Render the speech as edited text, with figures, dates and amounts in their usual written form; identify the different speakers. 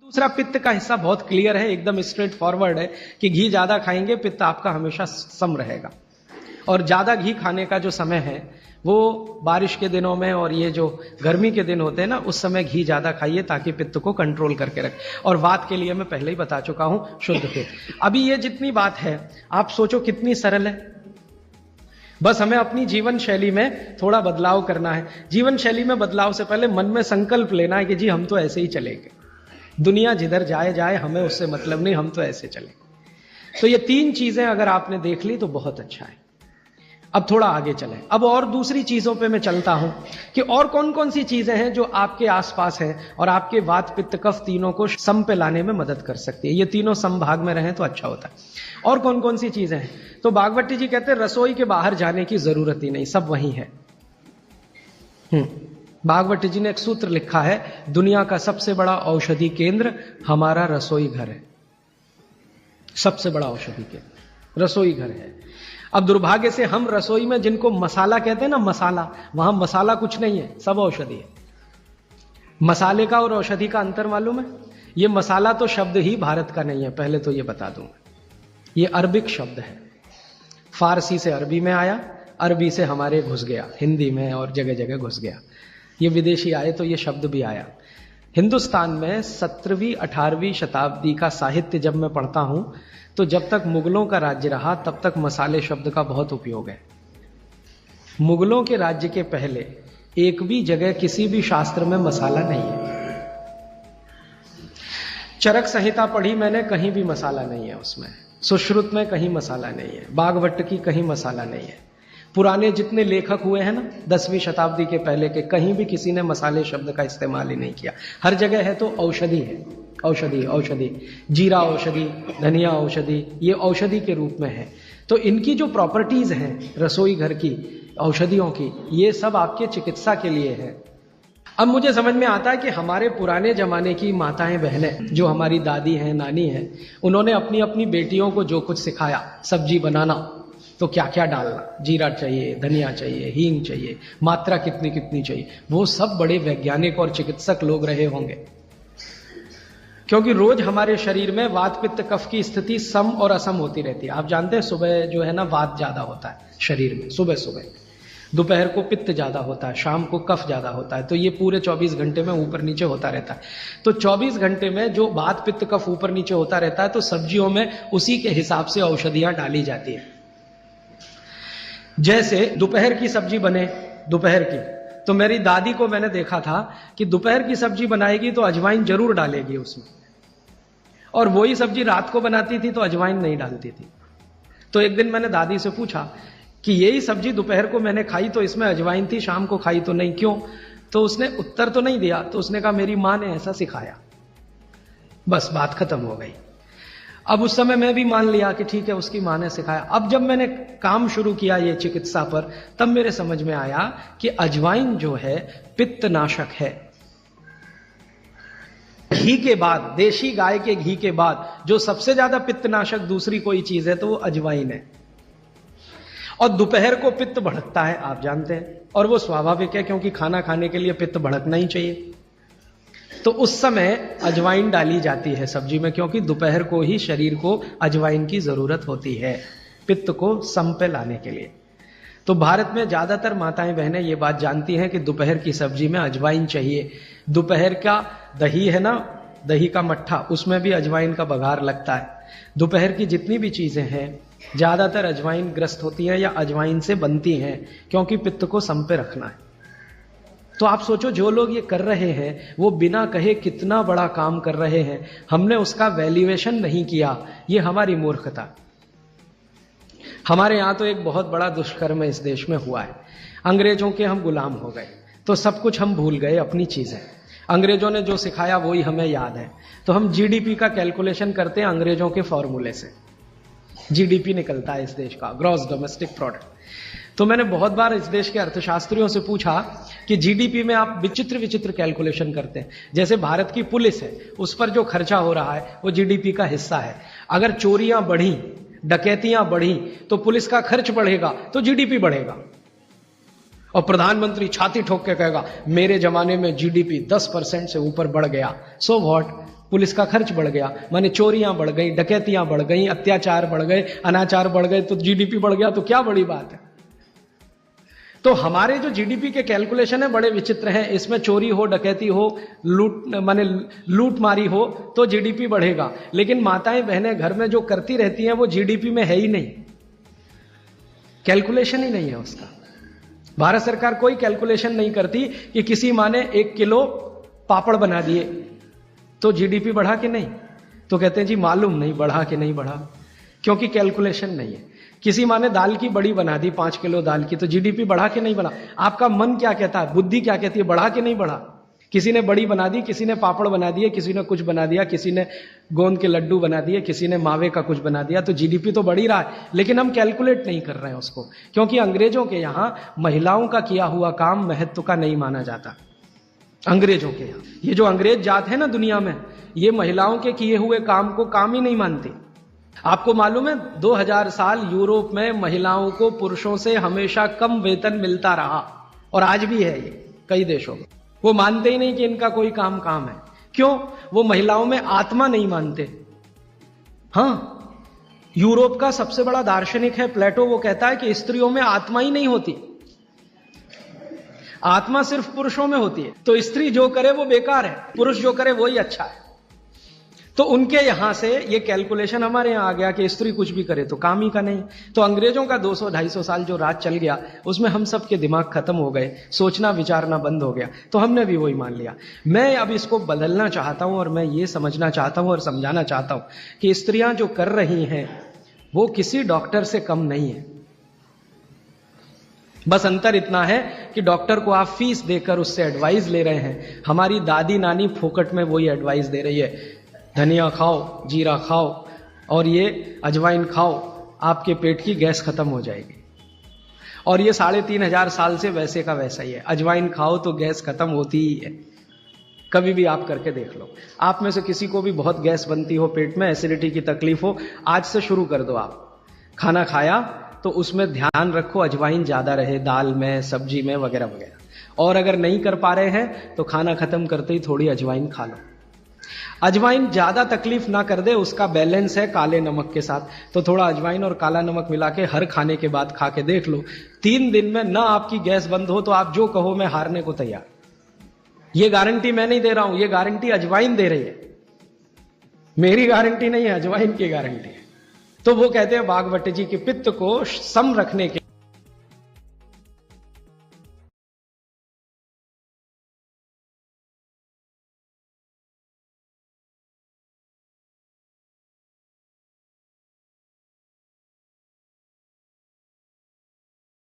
Speaker 1: दूसरा, पित्त का हिस्सा बहुत क्लियर है, एकदम स्ट्रेट फॉरवर्ड है कि घी ज्यादा खाएंगे पित्त आपका हमेशा सम रहेगा। और ज्यादा घी खाने का जो समय है वो बारिश के दिनों में और ये जो गर्मी के दिन होते हैं ना, उस समय घी ज्यादा खाइए ताकि पित्त को कंट्रोल करके रखे। और वात के लिए मैं पहले ही बता चुका हूं, शुद्ध पित्त। अभी ये जितनी बात है आप सोचो कितनी सरल है। बस हमें अपनी जीवन शैली में थोड़ा बदलाव करना है। जीवन शैली में बदलाव से पहले मन में संकल्प लेना है कि जी हम तो ऐसे ही चलेंगे, दुनिया जिधर जाए जाए, हमें उससे मतलब नहीं, हम तो ऐसे चलेंगे। तो ये 3 चीजें अगर आपने देख ली तो बहुत अच्छा है। अब थोड़ा आगे चलें। अब और दूसरी चीजों पे मैं चलता हूं कि और कौन कौन सी चीजें हैं जो आपके आसपास है और आपके वात पित्त कफ तीनों को सम पे लाने में मदद कर सकती है। ये तीनों समभाग में रहें तो अच्छा होता है। और कौन कौन सी चीजें हैं? तो भागवती जी कहते हैं रसोई के बाहर जाने की जरूरत ही नहीं, सब वहीं है। भागवती जी ने एक सूत्र लिखा है, दुनिया का सबसे बड़ा औषधि केंद्र हमारा रसोई घर है। सबसे बड़ा औषधि केंद्र रसोई घर है। अब दुर्भाग्य से हम रसोई में जिनको मसाला कहते हैं ना, मसाला, वहां मसाला कुछ नहीं है, सब औषधि है। मसाले का और औषधि का अंतर मालूम है? ये मसाला तो शब्द ही भारत का नहीं है, पहले तो ये बता दूं। ये अरबिक शब्द है, फारसी से अरबी में आया, अरबी से हमारे घुस गया, हिंदी में और जगह जगह घुस गया। ये विदेशी आए तो ये शब्द भी आया। हिंदुस्तान में 17वीं 18वीं शताब्दी का साहित्य जब मैं पढ़ता हूं तो जब तक मुगलों का राज्य रहा तब तक मसाले शब्द का बहुत उपयोग है। मुगलों के राज्य के पहले एक भी जगह किसी भी शास्त्र में मसाला नहीं है। चरक संहिता पढ़ी मैंने, कहीं भी मसाला नहीं है उसमें। सुश्रुत में कहीं मसाला नहीं है, बागवट की कहीं मसाला नहीं है। पुराने जितने लेखक हुए हैं ना 10वीं शताब्दी के पहले के, कहीं भी किसी ने मसाले शब्द का इस्तेमाल ही नहीं किया। हर जगह है तो औषधि है, औषधि औषधि, जीरा औषधि, धनिया औषधि, ये औषधि के रूप में है। तो इनकी जो प्रॉपर्टीज हैं रसोई घर की औषधियों की, ये सब आपके चिकित्सा के लिए है। अब मुझे समझ में आता है कि हमारे पुराने जमाने की माताएं बहनें, जो हमारी दादी हैं, नानी हैं, उन्होंने अपनी अपनी बेटियों को जो कुछ सिखाया, सब्जी बनाना तो क्या क्या डालना, जीरा चाहिए, धनिया चाहिए, हींग चाहिए, मात्रा कितनी कितनी चाहिए, वो सब बड़े वैज्ञानिक और चिकित्सक लोग रहे होंगे। क्योंकि रोज हमारे शरीर में वात पित्त कफ की स्थिति सम और असम होती रहती है। आप जानते हैं सुबह जो है ना वात ज्यादा होता है शरीर में, सुबह सुबह, दोपहर को पित्त ज्यादा होता है, शाम को कफ ज्यादा होता है। तो ये पूरे 24 घंटे में ऊपर नीचे होता रहता है। तो 24 घंटे में जो वात पित्त कफ ऊपर नीचे होता रहता है, तो सब्जियों में उसी के हिसाब से औषधियां डाली जाती है। जैसे दोपहर की सब्जी बने, दोपहर की, तो मेरी दादी को मैंने देखा था कि दोपहर की सब्जी बनाएगी तो अजवाइन जरूर डालेगी उसमें, और वही सब्जी रात को बनाती थी तो अजवाइन नहीं डालती थी। तो एक दिन मैंने दादी से पूछा कि यही सब्जी दोपहर को मैंने खाई तो इसमें अजवाइन थी, शाम को खाई तो नहीं, क्यों? तो उसने उत्तर तो नहीं दिया। तो उसने कहा मेरी मां ने ऐसा सिखाया। बस बात खत्म हो गई। अब उस समय मैं भी मान लिया कि ठीक है, उसकी मां ने सिखाया। अब जब मैंने काम शुरू किया ये चिकित्सा पर, तब मेरे समझ में आया कि अजवाइन जो है पित्तनाशक है। घी के बाद, देशी गाय के घी के बाद जो सबसे ज्यादा पित्तनाशक दूसरी कोई चीज है तो वो अजवाइन है। और दोपहर को पित्त भड़कता है, आप जानते हैं, और वो स्वाभाविक है क्योंकि खाना खाने के लिए पित्त भड़कना ही चाहिए। तो उस समय अजवाइन डाली जाती है सब्जी में, क्योंकि दोपहर को ही शरीर को अजवाइन की जरूरत होती है पित्त को सम पे लाने के लिए। तो भारत में ज्यादातर माताएं बहनें ये बात जानती हैं कि दोपहर की सब्जी में अजवाइन चाहिए। दोपहर का दही है ना, दही का मट्ठा, उसमें भी अजवाइन का बघार लगता है। दोपहर की जितनी भी चीजें हैं ज्यादातर अजवाइन ग्रस्त होती हैं या अजवाइन से बनती हैं, क्योंकि पित्त को सम पे रखना है। तो आप सोचो जो लोग ये कर रहे हैं वो बिना कहे कितना बड़ा काम कर रहे हैं। हमने उसका वैल्यूएशन नहीं किया, ये हमारी मूर्खता। हमारे यहां तो एक बहुत बड़ा दुष्कर्म इस देश में हुआ है। अंग्रेजों के हम गुलाम हो गए तो सब कुछ हम भूल गए, अपनी चीजें। अंग्रेजों ने जो सिखाया वही हमें याद है। तो हम जीडीपी का कैलकुलेशन करते हैं अंग्रेजों के फॉर्मूले से। जीडीपी निकलता है इस देश का, ग्रॉस डोमेस्टिक प्रोडक्ट। तो मैंने बहुत बार इस देश के अर्थशास्त्रियों से पूछा कि जीडीपी में आप विचित्र विचित्र कैलकुलेशन करते हैं। जैसे भारत की पुलिस है, उस पर जो खर्चा हो रहा है वो जीडीपी का हिस्सा है। अगर चोरियां बढ़ी, डकैतियां बढ़ी तो पुलिस का खर्च बढ़ेगा तो जीडीपी बढ़ेगा। और प्रधानमंत्री छाती ठोक के कहेगा मेरे जमाने में जीडीपी 10% से ऊपर बढ़ गया। सो व्हाट, पुलिस का खर्च बढ़ गया, माने चोरियां बढ़ गई, डकैतियां बढ़ गई, अत्याचार बढ़ गए, अनाचार बढ़ गए, तो जीडीपी बढ़ गया, तो क्या बड़ी बात है। तो हमारे जो जीडीपी के कैलकुलेशन है बड़े विचित्र हैं। इसमें चोरी हो, डकैती हो, लूट मारी हो तो जीडीपी बढ़ेगा, लेकिन माताएं बहनें घर में जो करती रहती हैं वो जीडीपी में है ही नहीं, कैलकुलेशन ही नहीं है उसका। भारत सरकार कोई कैलकुलेशन नहीं करती कि किसी माँ ने 1 किलो पापड़ बना दिए तो जीडीपी बढ़ा कि नहीं, तो कहते हैं जी मालूम नहीं बढ़ा कि नहीं बढ़ा, क्योंकि कैलकुलेशन नहीं है। किसी माँ ने दाल की बड़ी बना दी 5 किलो दाल की, तो जीडीपी बढ़ा कि नहीं बढ़ा। आपका मन क्या कहता है, बुद्धि क्या कहती है, बढ़ा कि नहीं बढ़ा। किसी ने बड़ी बना दी, किसी ने पापड़ बना दिए, किसी ने कुछ बना दिया, किसी ने गोंद के लड्डू बना दिए, किसी ने मावे का कुछ बना दिया, तो जीडीपी तो बढ़ ही रहा है, लेकिन हम कैलकुलेट नहीं कर रहे हैं उसको, क्योंकि अंग्रेजों के यहां महिलाओं का किया हुआ काम महत्व का नहीं माना जाता। अंग्रेजों के यहां ये जो अंग्रेज जात है ना दुनिया में, ये महिलाओं के किए हुए काम को काम ही नहीं मानती। आपको मालूम है 2000 साल यूरोप में महिलाओं को पुरुषों से हमेशा कम वेतन मिलता रहा, और आज भी है ये कई देशों में। वो मानते ही नहीं कि इनका कोई काम है। क्यों? वो महिलाओं में आत्मा नहीं मानते। हां, यूरोप का सबसे बड़ा दार्शनिक है प्लेटो, वो कहता है कि स्त्रियों में आत्मा ही नहीं होती, आत्मा सिर्फ पुरुषों में होती है। तो स्त्री जो करे वो बेकार है, पुरुष जो करे वही अच्छा है। तो उनके यहां से ये कैलकुलेशन हमारे यहां आ गया कि स्त्री कुछ भी करे तो काम ही का नहीं। तो अंग्रेजों का 200-250 साल जो राज चल गया, उसमें हम सब के दिमाग खत्म हो गए, सोचना विचारना बंद हो गया, तो हमने भी वही मान लिया। मैं अब इसको बदलना चाहता हूं, और मैं ये समझना चाहता हूं और समझाना चाहता हूं कि स्त्रियां जो कर रही हैं वो किसी डॉक्टर से कम नहीं है। बस अंतर इतना है कि डॉक्टर को आप फीस देकर उससे एडवाइस ले रहे हैं, हमारी दादी नानी फोकट में वही एडवाइस दे रही है, धनिया खाओ, जीरा खाओ और ये अजवाइन खाओ, आपके पेट की गैस खत्म हो जाएगी। और ये 3500 साल से वैसे का वैसा ही है, अजवाइन खाओ तो गैस खत्म होती ही है। कभी भी आप करके देख लो। आप में से किसी को भी बहुत गैस बनती हो, पेट में एसिडिटी की तकलीफ हो, आज से शुरू कर दो। आप खाना खाया तो उसमें ध्यान रखो अजवाइन ज्यादा रहे, दाल में, सब्जी में, वगैरह वगैरह। और अगर नहीं कर पा रहे हैं तो खाना खत्म करते ही थोड़ी अजवाइन खा लो। अजवाइन ज्यादा तकलीफ ना कर दे, उसका बैलेंस है काले नमक के साथ, तो थोड़ा अजवाइन और काला नमक मिला के हर खाने के बाद खा के देख लो। 3 दिन में ना आपकी गैस बंद हो तो आप जो कहो मैं हारने को तैयार। ये गारंटी मैं नहीं दे रहा हूं, ये गारंटी अजवाइन दे रही है, मेरी गारंटी नहीं है, अजवाइन की गारंटी है। तो वो कहते हैं भागवत जी के पित्त को सम रखने के